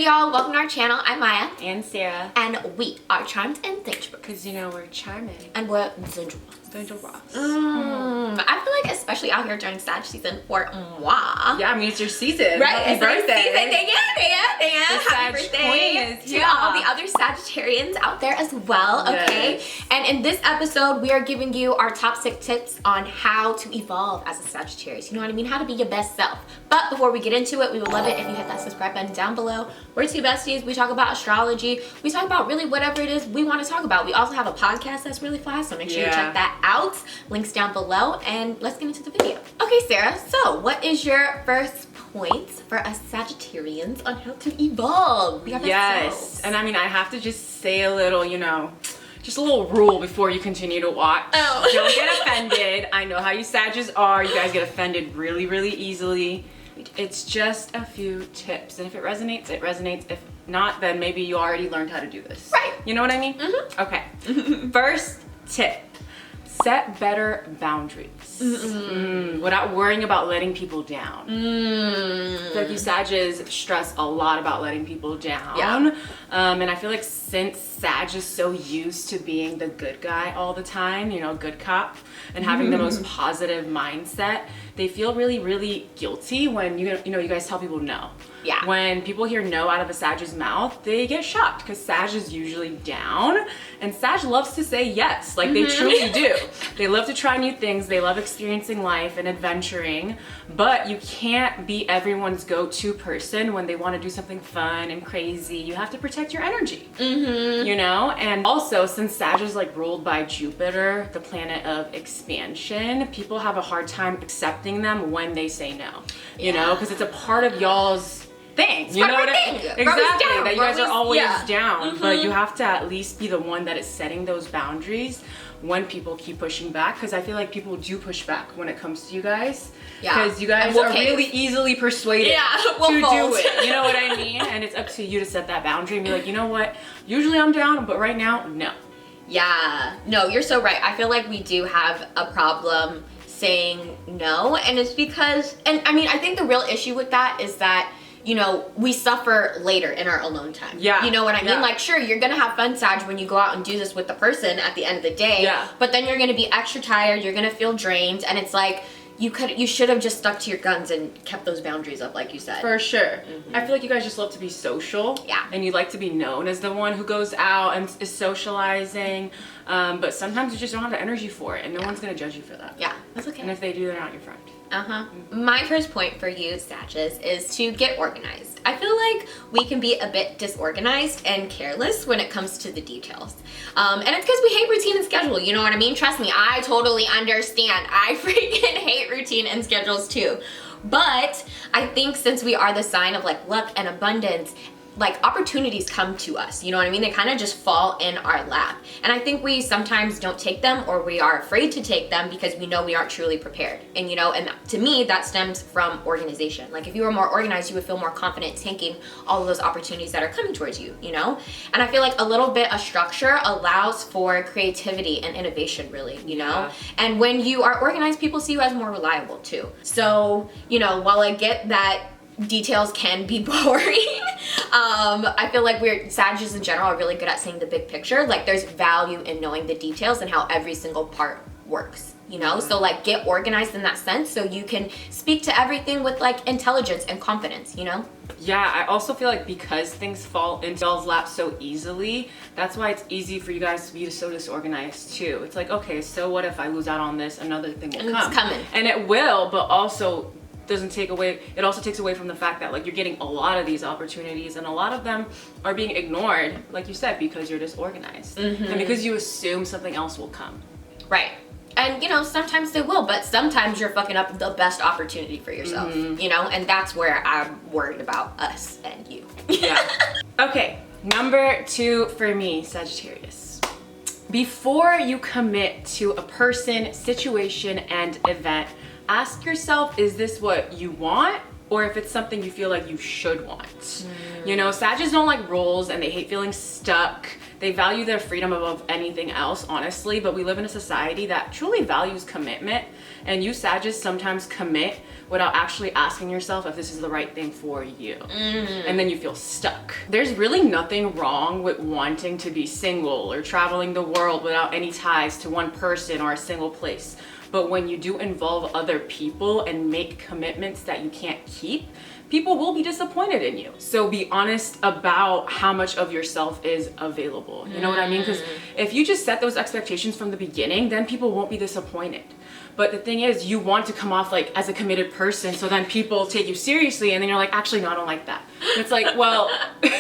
y'all? Welcome to our channel. I'm Maya. And Sarah. And we are charmed and dangerous. Because you know we're charming. And we're dangerous. I feel like especially out here during Sag season for moi. Yeah, I mean it's your season. Right, Happy birthday. Season. Thank you. Happy birthday to all the other Sagittarians out there as well, okay? Yes. And in this episode, we are giving you our top 6 tips on how to evolve as a Sagittarius. You know what I mean? How to be your best self. But before we get into it, we would love it if you hit that subscribe button down below. We're two besties. We talk about astrology. We talk about really whatever it is we want to talk about. We also have a podcast that's really fly, so make sure you check that out. Links down below, and let's get into the video. Okay, Sarah, so what is your first point for us Sagittarians on how to evolve? Yes, and I mean I have to just say a little, you know, just a little rule before you continue to watch. Oh. Don't get offended. I know how you Sagittarians are. You guys get offended really, really easily. It's just a few tips, and if it resonates, it resonates. If not, then maybe you already learned how to do this. Right. You know what I mean? Mm-hmm. Okay. First tip. Set better boundaries without worrying about letting people down. I feel like you Sages stress a lot about letting people down. Yeah. And I feel like since Sag is so used to being the good guy all the time, you know, good cop, and having the most positive mindset, they feel really, really guilty when you guys tell people no. Yeah. When people hear no out of a Sag's mouth, they get shocked because Sag is usually down, and Sag loves to say yes. Like they truly do. They love to try new things. They love experiencing life and adventuring, but you can't be everyone's go-to person when they want to do something fun and crazy. You have to protect your energy, you know? And also, since Sag is like ruled by Jupiter, the planet of expansion, people have a hard time accepting them when they say no, you know, because it's a part of y'all's thing. You know what I mean? Exactly. That you guys are always down, but you have to at least be the one that is setting those boundaries when people keep pushing back, because I feel like people do push back when it comes to you guys. Because you guys are really easily persuaded to do it. You know what I mean? And it's up to you to set that boundary and be like, you know what? Usually I'm down, but right now, no. Yeah. No, you're so right. I feel like we do have a problem saying no, and it's because, and I mean, I think the real issue with that is that, you know, we suffer later in our alone time. Yeah. You know what I mean? Like, sure, you're gonna have fun, Sag, when you go out and do this with the person at the end of the day. Yeah. But then you're gonna be extra tired, you're gonna feel drained, and it's like, you should have just stuck to your guns and kept those boundaries up, like you said. For sure. I feel like you guys just love to be social. Yeah. And you like to be known as the one who goes out and is socializing. But sometimes you just don't have the energy for it, and no one's gonna judge you for that. Yeah, that's okay. And if they do, they're not your friend. My first point for you, Sages, is to get organized. I feel like we can be a bit disorganized and careless when it comes to the details. And it's because we hate routine and schedule, you know what I mean? Trust me, I totally understand. I freaking hate routine and schedules too. But I think since we are the sign of like luck and abundance, like opportunities come to us, you know what I mean? They kind of just fall in our lap. And I think we sometimes don't take them, or we are afraid to take them because we know we aren't truly prepared. And you know, and to me, that stems from organization. Like if you were more organized, you would feel more confident taking all of those opportunities that are coming towards you, you know? And I feel like a little bit of structure allows for creativity and innovation, really, you know? Yeah. And when you are organized, people see you as more reliable too. So, you know, while I get that details can be boring, I feel like Sagittarius in general are really good at seeing the big picture. Like there's value in knowing the details and how every single part works, you know? So like get organized in that sense so you can speak to everything with like intelligence and confidence, you know? Yeah, I also feel like because things fall into y'all's lap so easily, that's why it's easy for you guys to be so disorganized too. It's like, okay, so what if I lose out on this? Another thing will come. It's coming. And it will, but also it also takes away from the fact that like you're getting a lot of these opportunities, and a lot of them are being ignored, like you said, because you're disorganized and because you assume something else will come. Right. And you know, sometimes they will, but sometimes you're fucking up the best opportunity for yourself, you know? And that's where I'm worried about us and you. Yeah. Okay, number 2 for me, Sagittarius. Before you commit to a person, situation, and event, ask yourself, is this what you want? Or if it's something you feel like you should want. You know, Sagittarius don't like rules, and they hate feeling stuck. They value their freedom above anything else, honestly, but we live in a society that truly values commitment, and you Sages sometimes commit without actually asking yourself if this is the right thing for you. And then you feel stuck. There's really nothing wrong with wanting to be single or traveling the world without any ties to one person or a single place. But when you do involve other people and make commitments that you can't keep, people will be disappointed in you. So be honest about how much of yourself is available. You know what I mean? Because if you just set those expectations from the beginning, then people won't be disappointed. But the thing is, you want to come off like as a committed person, so then people take you seriously, and then you're like, actually, no, I don't like that. And it's like, well,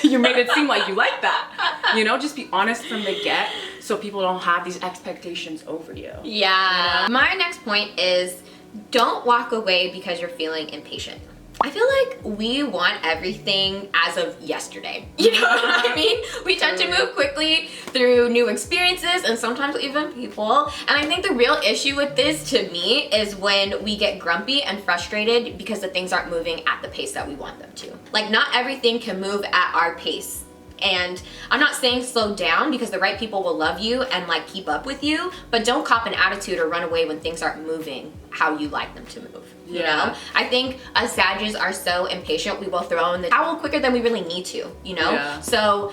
you made it seem like you like that. You know, just be honest from the get, so people don't have these expectations over you. Yeah. You know? My next point is, don't walk away because you're feeling impatient. I feel like we want everything as of yesterday. You know what I mean? We tend to move quickly through new experiences and sometimes even people. And I think the real issue with this, to me, is when we get grumpy and frustrated because the things aren't moving at the pace that we want them to. Like, not everything can move at our pace. And I'm not saying slow down, because the right people will love you and like keep up with you, but don't cop an attitude or run away when things aren't moving how you like them to move. You know? I think us Sages are so impatient, we will throw in the towel quicker than we really need to, you know? Yeah. So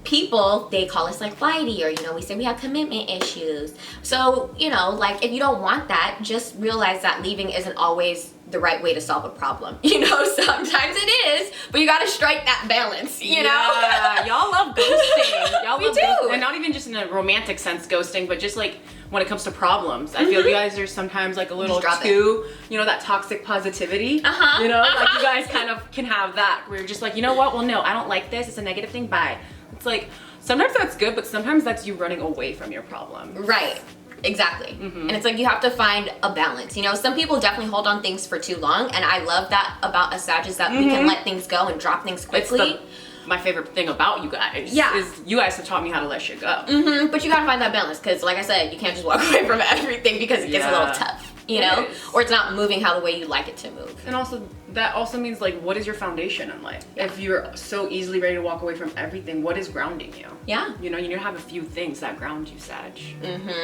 people, they call us like flighty, or, you know, we say we have commitment issues. So, you know, like, if you don't want that, just realize that leaving isn't always the right way to solve a problem. You know, sometimes it is, but you gotta strike that balance, you know? Yeah, y'all love ghosting. Y'all We love do. ghosting. And not even just in a romantic sense ghosting, but just like when it comes to problems. I feel you guys are sometimes like a little too, you know, that toxic positivity. You know, like you guys kind of can have that where you're just like, you know what, well, no, I don't like this, it's a negative thing, bye. It's like, sometimes that's good, but sometimes that's you running away from your problem. Right. Exactly. And it's like, you have to find a balance. You know, some people definitely hold on things for too long, and I love that about us Sages, that we can let things go and drop things quickly. My favorite thing about you guys is you guys have taught me how to let shit go. But you gotta find that balance, because like I said, you can't just walk away from everything because it gets a little tough, you know? Or it's not moving how the way you like it to move. And also, that also means, like, what is your foundation in life? If you're so easily ready to walk away from everything, what is grounding you? Yeah. You know, you need to have a few things that ground you, Sag.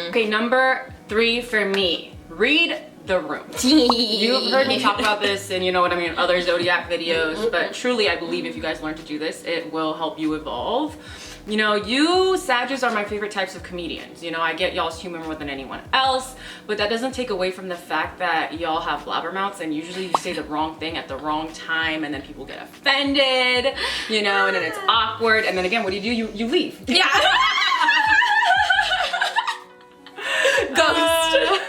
Okay, number 3 for me, read the room. You've heard me talk about this and, you know what I mean, other zodiac videos, but truly I believe if you guys learn to do this, it will help you evolve. You know, you Sages are my favorite types of comedians. You know, I get y'all's humor more than anyone else, but that doesn't take away from the fact that y'all have blabbermouths, and usually you say the wrong thing at the wrong time, and then people get offended, you know, and then it's awkward, and then again, what do? You leave. Yeah. Ghost.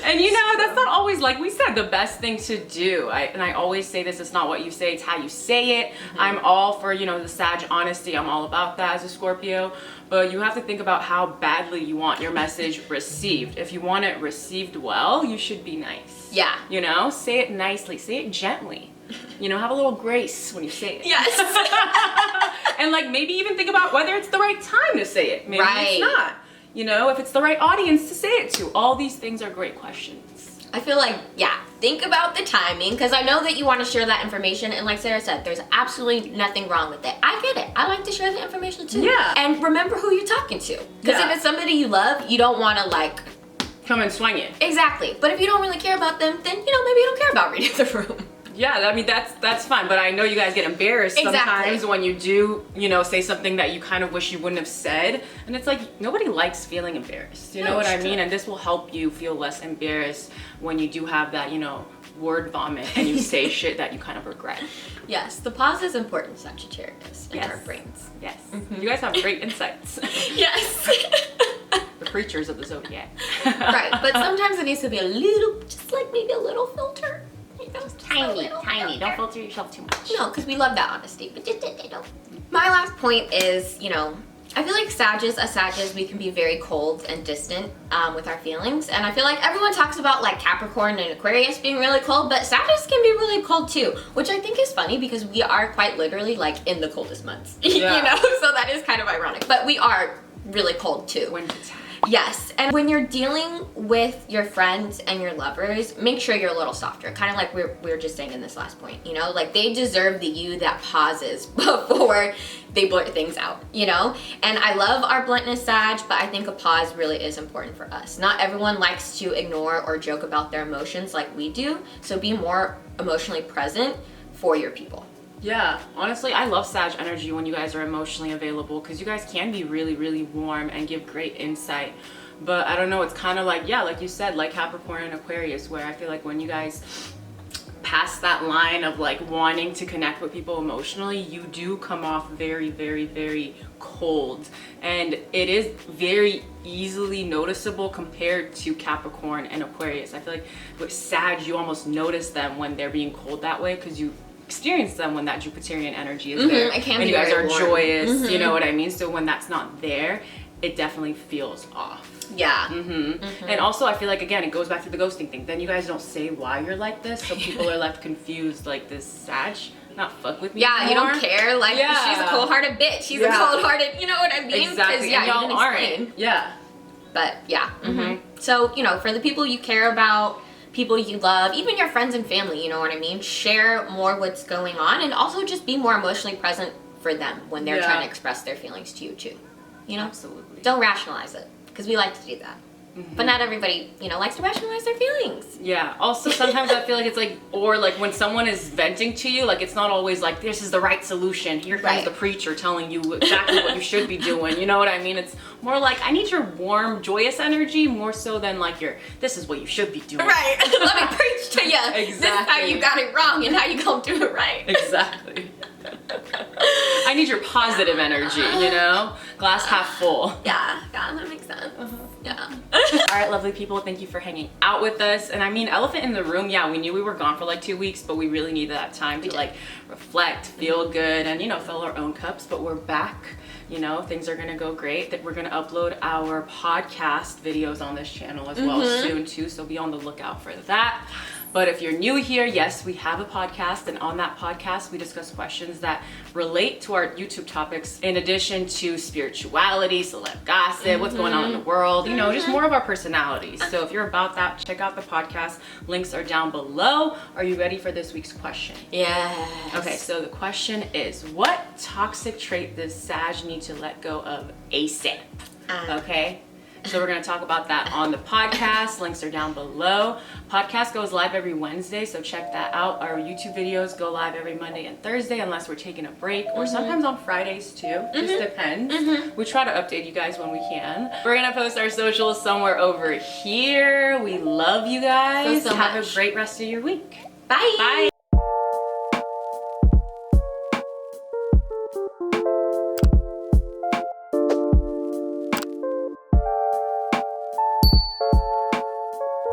And you know, that's not always, like we said, the best thing to do. I always say this, it's not what you say, it's how you say it. I'm all for, you know, the Sag honesty. I'm all about that as a Scorpio. But you have to think about how badly you want your message received. If you want it received well, you should be nice. Yeah. You know, say it nicely, say it gently. You know, have a little grace when you say it. Yes. And like, maybe even think about whether it's the right time to say it. Maybe it's not. You know, if it's the right audience to say it to. All these things are great questions. I feel like, yeah, think about the timing, because I know that you want to share that information, and like Sarah said, there's absolutely nothing wrong with it. I get it. I like to share the information too. Yeah. And remember who you're talking to. Because if it's somebody you love, you don't want to like... come and swing it. Exactly. But if you don't really care about them, then, you know, maybe you don't care about reading the room. Yeah, I mean, that's fine, but I know you guys get embarrassed sometimes when you do, you know, say something that you kind of wish you wouldn't have said, and it's like, nobody likes feeling embarrassed, you know what I mean? And this will help you feel less embarrassed when you do have that, you know, word vomit and you say shit that you kind of regret. Yes, the pause is important, Sagittarius, in our brains. Yes. You guys have great insights. Yes. The preachers of the zodiac. Right, but sometimes it needs to be a little, just like maybe a little filter. You know, just Tiny. Don't filter yourself too much. No, because we love that honesty, but just, you know. My last point is, you know, I feel like Sages, we can be very cold and distant with our feelings. And I feel like everyone talks about like Capricorn and Aquarius being really cold, but Sages can be really cold too, which I think is funny because we are quite literally like in the coldest months, you know? So that is kind of ironic, but we are really cold too. Wintertime. Yes, and when you're dealing with your friends and your lovers, make sure you're a little softer. Kind of like we were just saying in this last point, you know? Like, they deserve the you that pauses before they blurt things out, you know? And I love our bluntness, Sag, but I think a pause really is important for us. Not everyone likes to ignore or joke about their emotions like we do, so be more emotionally present for your people. Yeah, honestly, I love Sag energy when you guys are emotionally available, because you guys can be really, really warm and give great insight. But I don't know, it's kind of like, yeah, like you said, like Capricorn and Aquarius, where I feel like when you guys pass that line of like wanting to connect with people emotionally, you do come off very, very, very cold. And it is very easily noticeable compared to Capricorn and Aquarius. I feel like with Sag, you almost notice them when they're being cold that way, because you experience them when that Jupiterian energy is there. It can and be you guys are warm. joyous, you know what I mean? So when that's not there, it definitely feels off. Yeah. And also, I feel like, again, it goes back to the ghosting thing. Then you guys don't say why you're like this, so people are left confused, like, this Sag not fuck with me Yeah, anymore. you don't care. Like, she's a cold-hearted bitch. She's a cold-hearted, you know what I mean? Exactly. Yeah, And y'all you didn't explain. aren't. Yeah. But yeah. So, you know, for the people you care about, people you love, even your friends and family, you know what I mean? Share more what's going on, and also just be more emotionally present for them when they're trying to express their feelings to you too. You know? Absolutely. Don't rationalize it, because we like to do that. But not everybody, you know, likes to rationalize their feelings. Yeah. Also, sometimes I feel like it's like, or like when someone is venting to you, like it's not always like, this is the right solution. Here comes the preacher telling you exactly what you should be doing. You know what I mean? It's more like, I need your warm, joyous energy more so than like your, this is what you should be doing. Right. Let me preach to you. Exactly. This is how you got it wrong and how you gonna do it right. Exactly. I need your positive energy, you know? Glass half full. Yeah, that makes sense. Yeah. All right, lovely people, thank you for hanging out with us. And I mean, elephant in the room, yeah, we knew we were gone for like 2 weeks, but we really needed that time to like reflect, feel good, and, you know, fill our own cups. But we're back. You know, things are gonna go great. That we're gonna upload our podcast videos on this channel as well soon too, so be on the lookout for that. But if you're new here, yes, we have a podcast, and on that podcast, we discuss questions that relate to our YouTube topics, in addition to spirituality, celeb gossip, what's going on in the world, you know, just more of our personalities. So if you're about that, check out the podcast. Links are down below. Are you ready for this week's question? Yes. Okay, so the question is, what toxic trait does Sag need to let go of ASAP? Okay. So we're going to talk about that on the podcast. Links are down below. Podcast goes live every Wednesday, so check that out. Our YouTube videos go live every Monday and Thursday, unless we're taking a break, or sometimes on Fridays too. Just depends. We try to update you guys when we can. We're going to post our socials somewhere over here. We love you guys. So Have much. a great rest of your week. Bye. Bye.